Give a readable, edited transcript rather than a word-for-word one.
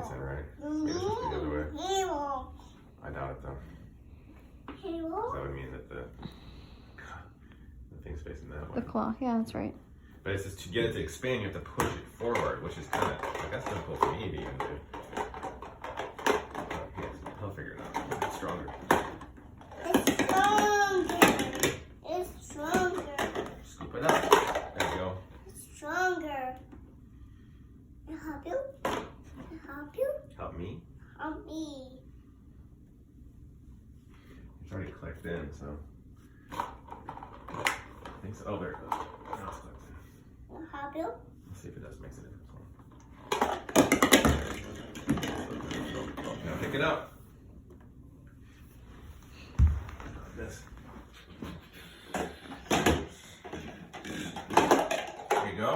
Is that right? Maybe it's supposed to be the other way. I doubt it though. That would mean that the thing's facing that way. The claw, yeah, that's right. But it's just to get it to expand, you have to push it forward, which is kind of, like, that's difficult for me to even do. He'll figure it out. It's stronger. It's stronger. Scoop it up. There you go. It's stronger. Can I help you? Can I help you? Help me. Help me. It's already clicked in, so. I think so. Oh, there it goes. Now it's clicked in. Can I help you? Let's see if it does makes a difference. Now pick it up. Like this. There you go.